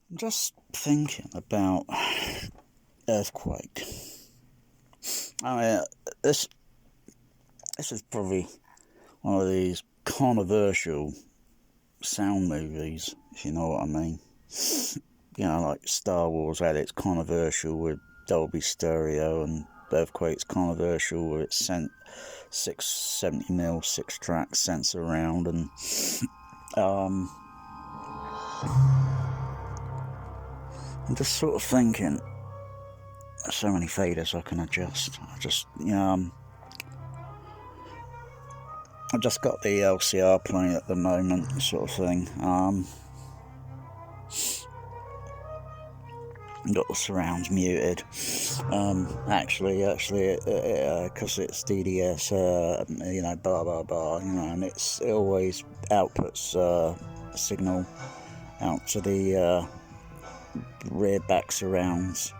I'm just thinking about earthquake. I mean, this this is probably one of these controversial sound movies, if you know what I mean. You know, like Star Wars had its controversial with Dolby Stereo, and Earthquake's controversial with its 670mm 6-track Sensurround, and I'm just sort of thinking, there's so many faders I can adjust. I've just got the LCR playing at the moment, sort of thing. Got the surrounds muted. Actually, because it's DDS, blah blah blah, and it always outputs a signal out to the rear back surrounds.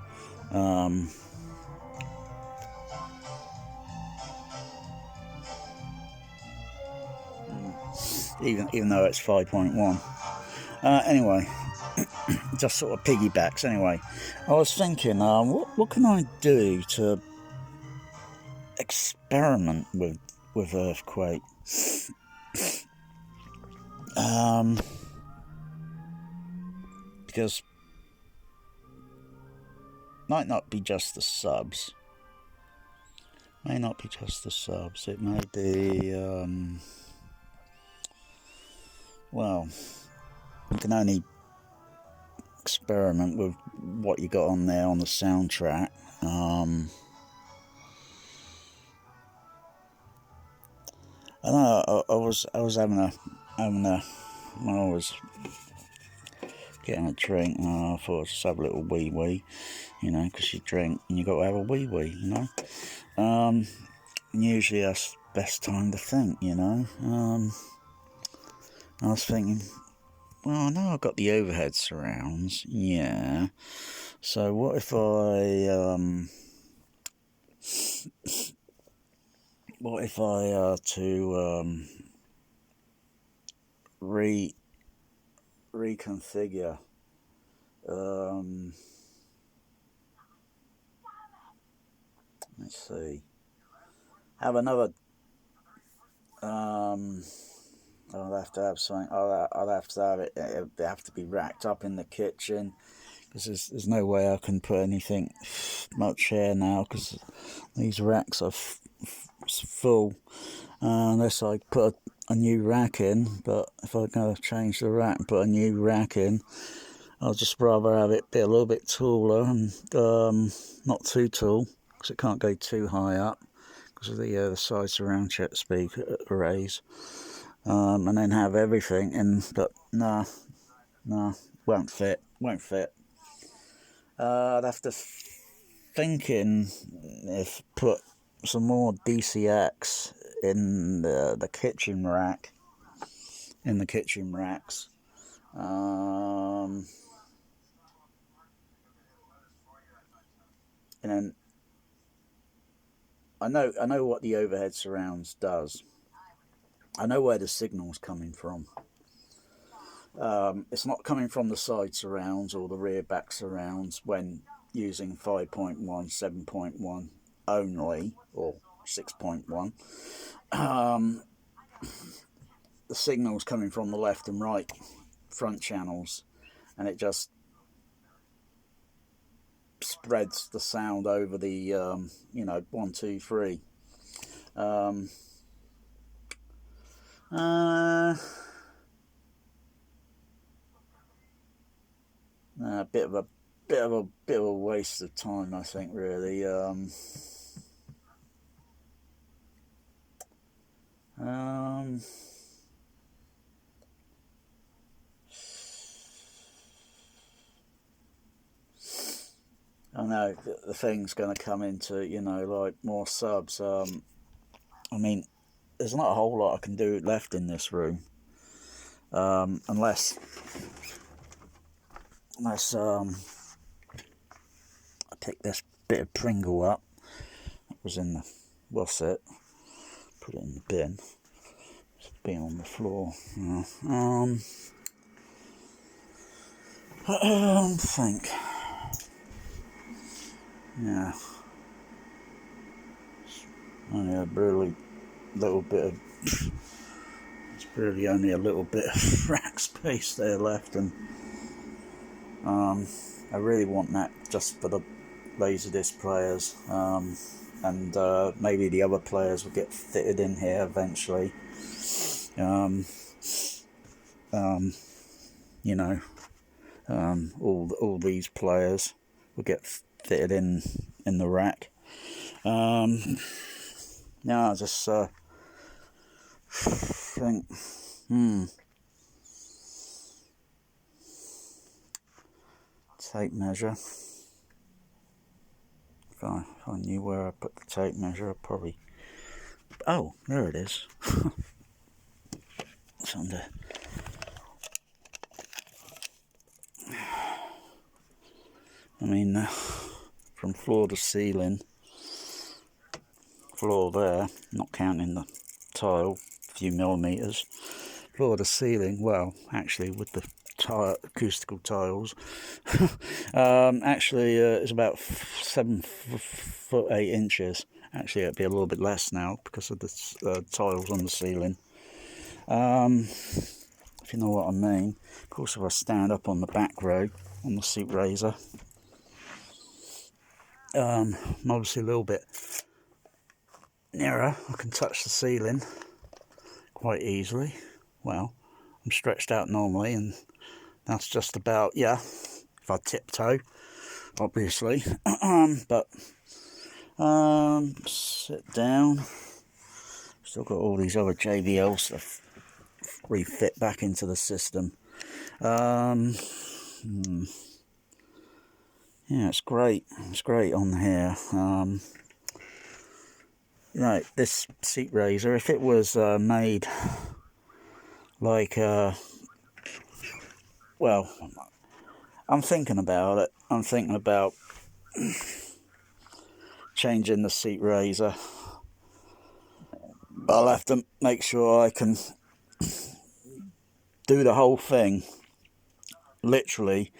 Even though it's 5.1. Anyway, just sort of piggybacks. Anyway, I was thinking, what can I do to experiment with Earthquake? Because might not be just the subs. May not be just the subs. It may be well, you can only experiment with what you got on there on the soundtrack. I know I was having a when I was getting a drink, I thought I'd just have a little wee, because you drink and you got to have a wee, and usually that's the best time to think, I was thinking, well, I know I've got the overhead surrounds, yeah, so what if reconfigure let's see, have another I'll have to have something. I'll have to have it. It'll have to be racked up in the kitchen, because there's no way I can put anything much here now, because these racks are full, unless I put a new rack in. But if I'm going to change the rack and put a new rack in, I'll just rather have it be a little bit taller and not too tall, because it can't go too high up because of the side surround check speaker arrays. And then have everything in, but nah, won't fit. I'd have to thinking if put some more DCX in the kitchen rack, in the kitchen racks. And then I know what the overhead surrounds does. I know where the signal's coming from. It's not coming from the side surrounds or the rear back surrounds when using 5.1, 7.1 only, or 6.1. The signal's coming from the left and right front channels, and it just spreads the sound over the 1, 2, 3. A bit of a waste of time, I think, really. I know the thing's going to come into, like more subs. I mean, there's not a whole lot I can do left in this room, unless I pick this bit of Pringle up that was in the wasset, put it in the bin. It's been on the floor. Think. Yeah. Only a really little bit of. It's really only a little bit of rack space there left, and I really want that just for the Laserdisc players, and maybe the other players will get fitted in here eventually. You know, all these players will get fitted in the rack. Yeah, I just think, tape measure. If I knew where I put the tape measure, I'd probably. Oh, there it is. It's under. I mean, from floor to ceiling, floor there, not counting the tile, a few millimeters, floor to ceiling, well, actually with the acoustical tiles, actually it's about 7 foot 8 inches. Actually it'd be a little bit less now because of the tiles on the ceiling. If you know what I mean. Of course, if I stand up on the back row on the seat raiser, I'm obviously a little bit nearer. I can touch the ceiling quite easily. Well, I'm stretched out normally, and that's just about, yeah, if I tiptoe, obviously. But sit down. Still got all these other JBL stuff refit back into the system. Yeah, it's great. It's great on here. You know, this seat raiser, if it was made like, well, I'm thinking about it. I'm thinking about changing the seat raiser. I'll have to make sure I can do the whole thing, literally,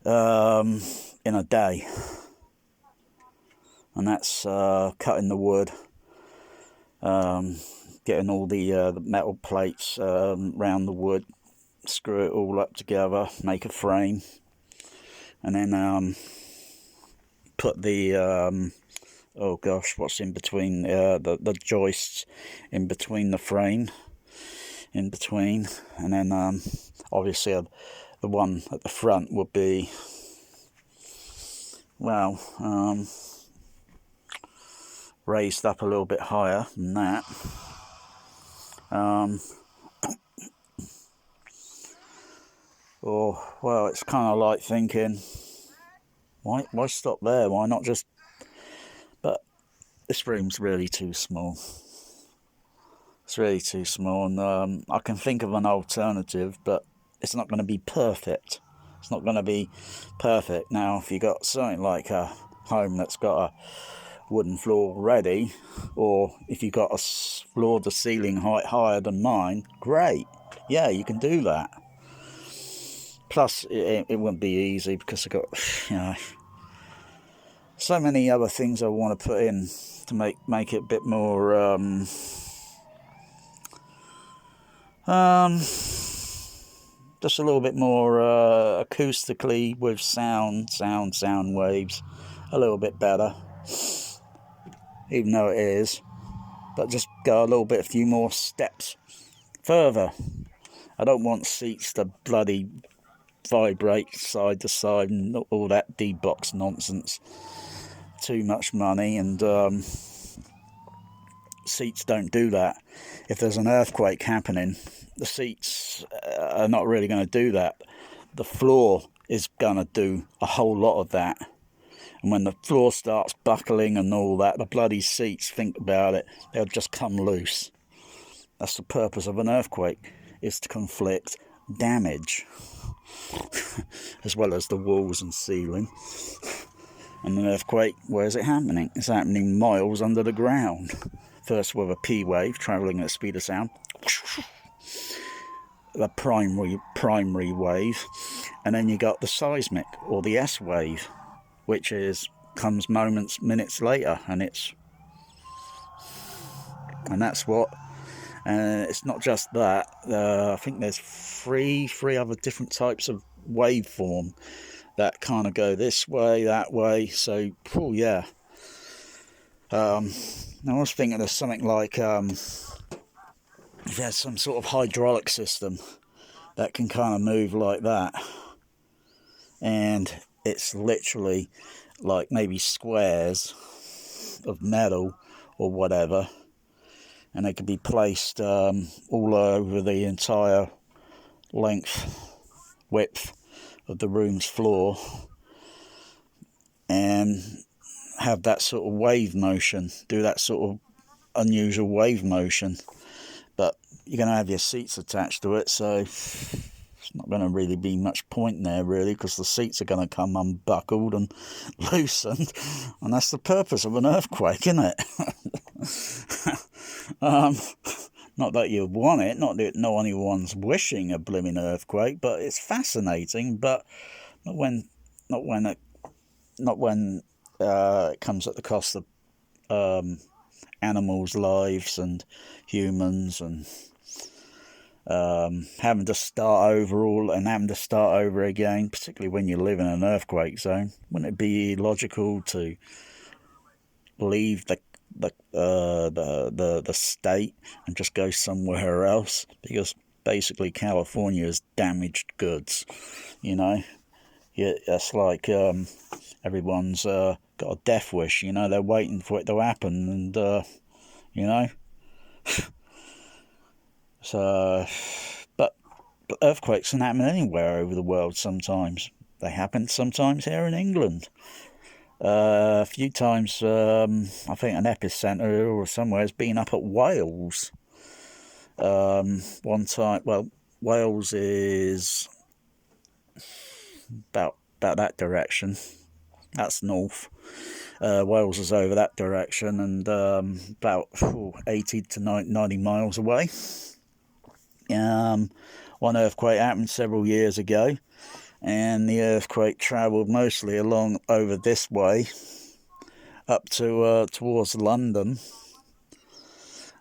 in a day. And that's cutting the wood, getting all the metal plates round the wood, screw it all up together, make a frame, and then put the oh gosh, what's in between the joists in between the frame, in between, and then obviously the one at the front would be, well, raised up a little bit higher than that. Or, well, it's kind of like thinking, why stop there? Why not just? But this room's really too small. It's really too small, and I can think of an alternative, but it's not going to be perfect. It's not going to be perfect. Now, if you got something like a home that's got a wooden floor already, or if you got a floor to ceiling height higher than mine, great. Yeah, you can do that. Plus, it wouldn't be easy because I've got, you know, so many other things I want to put in to make it a bit more just a little bit more acoustically with sound waves a little bit better, even though it is, but just go a few more steps further. I don't want seats to bloody vibrate side to side and all that D-box nonsense. Too much money, and seats don't do that. If there's an earthquake happening, the seats are not really going to do that. The floor is going to do a whole lot of that. And when the floor starts buckling and all that, the bloody seats, think about it, they'll just come loose. That's the purpose of an earthquake, is to inflict damage, as well as the walls and ceiling. And an earthquake, where is it happening? It's happening miles under the ground. First with a P wave travelling at the speed of sound, the primary wave, And then you got the seismic or the S wave, which comes minutes later, and that's what. And it's not just that. I think there's three other different types of waveform that kind of go this way, that way. So, oh yeah. I was thinking of something like if there's some sort of hydraulic system that can kind of move like that, and it's literally like maybe squares of metal or whatever, and they could be placed all over the entire width of the room's floor, and have that sort of wave motion, do that sort of unusual wave motion. But you're going to have your seats attached to it, so it's not going to really be much point there, really, because the seats are going to come unbuckled and loosened, and that's the purpose of an earthquake, isn't it? Not that you want it, not that no anyone's wishing a blooming earthquake, but it's fascinating. But not when it comes at the cost of animals' lives and humans, and having to start over again, particularly when you live in an earthquake zone. Wouldn't it be logical to leave the state and just go somewhere else? Because basically California is damaged goods, you know. Yeah, that's like everyone's got a death wish, you know. They're waiting for it to happen, and you know. So, but earthquakes can happen anywhere over the world. Sometimes they happen. Sometimes here in England. A few times, I think an epicenter or somewhere has been up at Wales. One time, well, Wales is about that direction. That's north. Wales is over that direction, and about 80 to 90 miles away. One earthquake happened several years ago, and the earthquake travelled mostly along over this way up to towards London.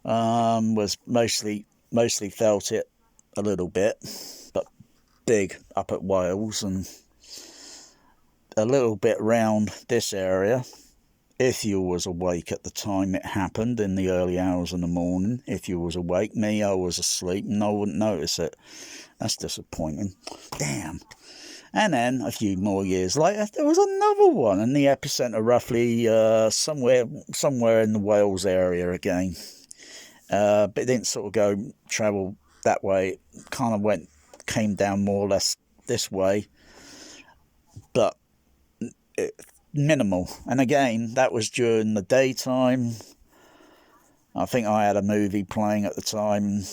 Was mostly felt it a little bit, but big up at Wales, and a little bit round this area. If you was awake at the time it happened, in the early hours in the morning, if you was awake. Me, I was asleep and I wouldn't notice it. That's disappointing. Damn. And then a few more years later, there was another one, and the epicenter roughly somewhere in the Wales area again. But it didn't sort of travel that way. It kind of came down more or less this way, but minimal. And again, that was during the daytime. I think I had a movie playing at the time.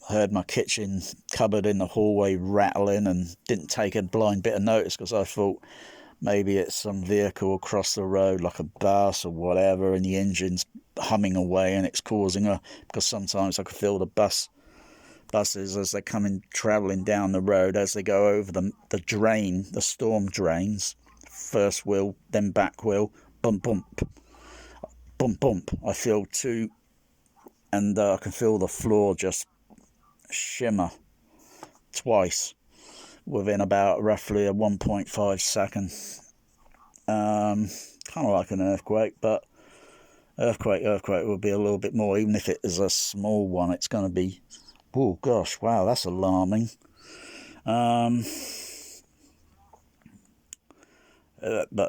Heard my kitchen cupboard in the hallway rattling, and didn't take a blind bit of notice because I thought maybe it's some vehicle across the road, like a bus or whatever, and the engine's humming away and it's causing because sometimes I could feel the buses as they're coming travelling down the road, as they go over the storm drains, first wheel, then back wheel, bump, bump, bump, bump. I feel two, and I can feel the floor just shimmer twice within about roughly a 1.5 second. Kind of like an earthquake, but earthquake will be a little bit more. Even if it is a small one, it's going to be, oh gosh, wow, that's alarming. But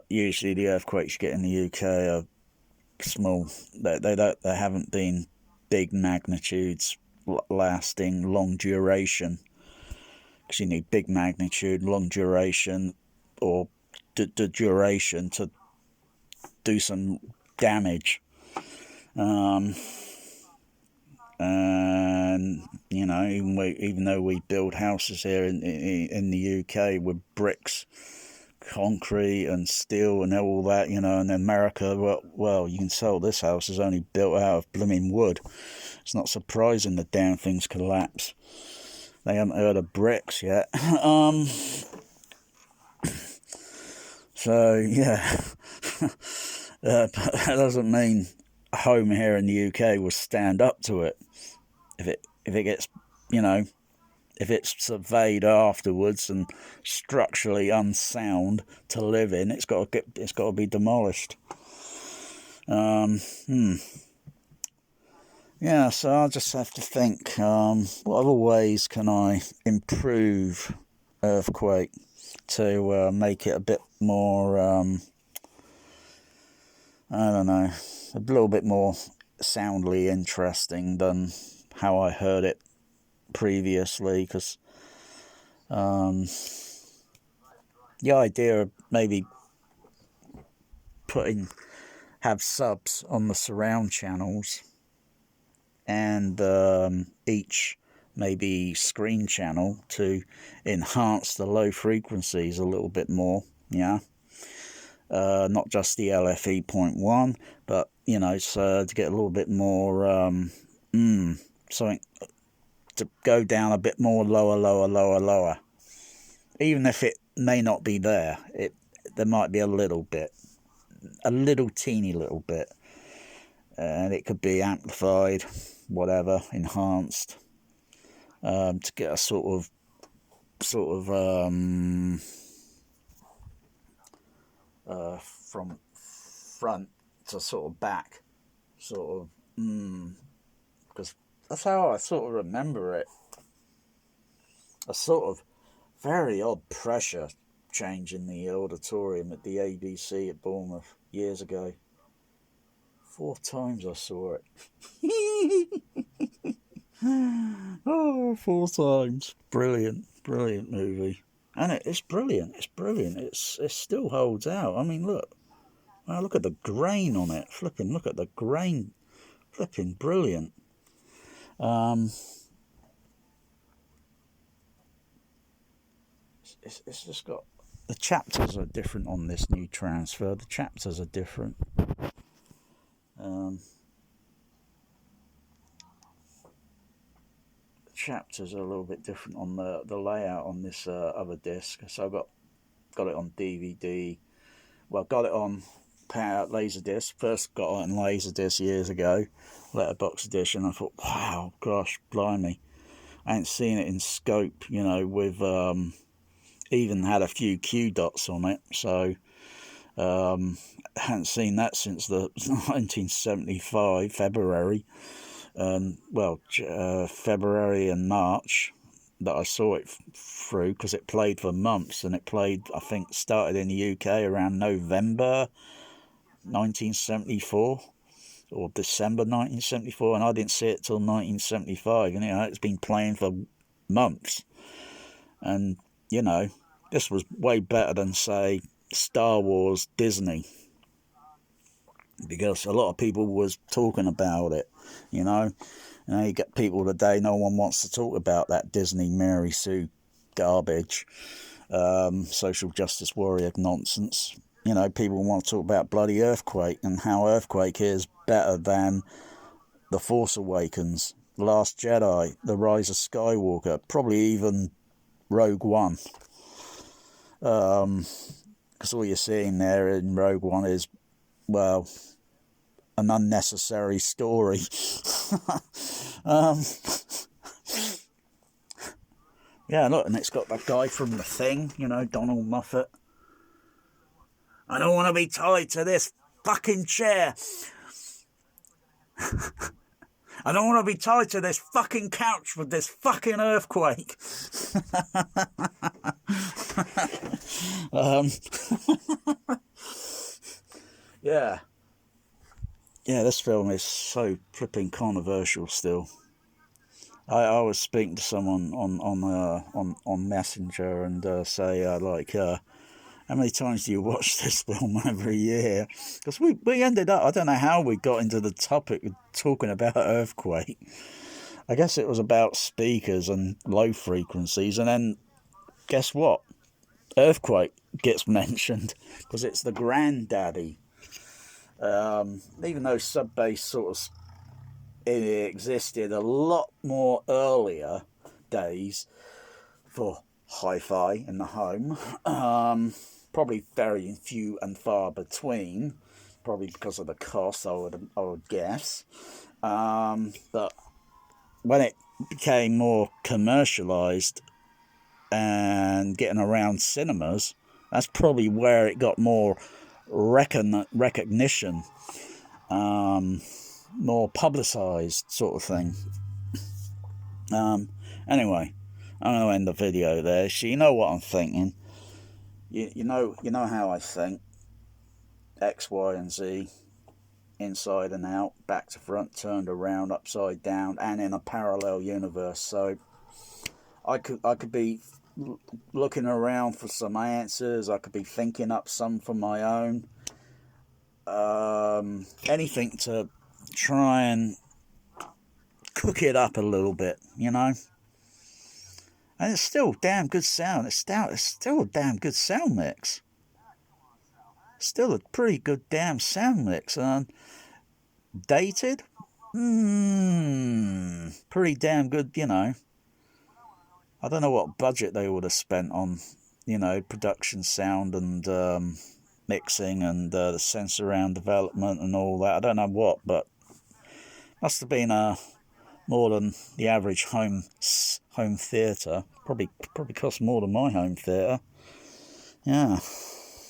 usually the earthquakes you get in the UK are small. They haven't been big magnitudes lasting long duration, because you need big magnitude, long duration, or the duration to do some damage. And you know, even though we build houses here in the UK with bricks, concrete and steel and all that, you know, in America, well, you can tell this house is only built out of blooming wood. It's not surprising the damn things collapse. They haven't heard of bricks yet. So yeah, but that doesn't mean a home here in the UK will stand up to it. If it gets, you know, if it's surveyed afterwards and structurally unsound to live in, it's got to be demolished. Yeah, so I'll just have to think, what other ways can I improve earthquake to make it a bit more, I don't know, a little bit more soundly interesting than how I heard it previously, because the idea of maybe have subs on the surround channels and each maybe screen channel to enhance the low frequencies a little bit more, yeah. Not just the LFE 0.1, but so to get a little bit more something to go down a bit more lower. Even if it may not be there, there might be a little teeny little bit, and it could be amplified, whatever, enhanced, to get a sort of from front to sort of back, sort of, because that's how I sort of remember it. A sort of very odd pressure change in the auditorium at the ABC at Bournemouth years ago. 4 times I saw it. Oh, 4 times. Brilliant movie. And it's brilliant. It still holds out. I mean, look at the grain on it. Look at the grain. Flipping brilliant. It's just got, the chapters are different on this new transfer. The chapters are different. The chapters are a little bit different on the layout on this other disc. So I got it on DVD. Well, got it on Laserdisc. First got it on Laserdisc years ago, letterbox edition. I thought, wow, gosh, blimey, I ain't seen it in scope. With even had a few Q dots on it. So hadn't seen that since the 1975 February. February and March that I saw it through, because it played for months, and it played, I think, started in the UK around November 1974 or December 1974, and I didn't see it till 1975, and it's been playing for months. And this was way better than, say, Star Wars Disney, because a lot of people was talking about it. You get people today, no one wants to talk about that Disney Mary Sue garbage, social justice warrior nonsense. People want to talk about bloody Earthquake, and how Earthquake is better than The Force Awakens, The Last Jedi, The Rise of Skywalker, probably even Rogue One. Because all you're seeing there in Rogue One is, well, an unnecessary story. Yeah, look, and it's got that guy from The Thing, Donald Moffat. I don't want to be tied to this fucking chair. I don't want to be tied to this fucking couch with this fucking earthquake. Yeah. Yeah, this film is so flipping controversial still. I was speaking to someone on Messenger, and say how many times do you watch this film every year? Because we ended up, I don't know how we got into the topic of talking about Earthquake. I guess it was about speakers and low frequencies, and then guess what? Earthquake gets mentioned because it's the granddaddy. Even though sub-bass sort of it existed a lot more earlier days for hi-fi in the home. probably very few and far between, probably because of the cost, I would guess. But when it became more commercialized and getting around cinemas, that's probably where it got more recognition, more publicized sort of thing. Anyway, I'm going to end the video there. So you know what I'm thinking. You know how I think. X, Y, and Z, inside and out, back to front, turned around, upside down, and in a parallel universe. So I could be looking around for some answers. I could be thinking up some for my own. Anything to try and cook it up a little bit, you know. And it's still damn good sound. It's still a damn good sound mix. Still a pretty good damn sound mix. Dated? Pretty damn good, you know. I don't know what budget they would have spent on, you know, production sound and mixing and the Sensurround development and all that. I don't know what, but must have been more than the average home theatre. Probably cost more than my home theatre. Yeah.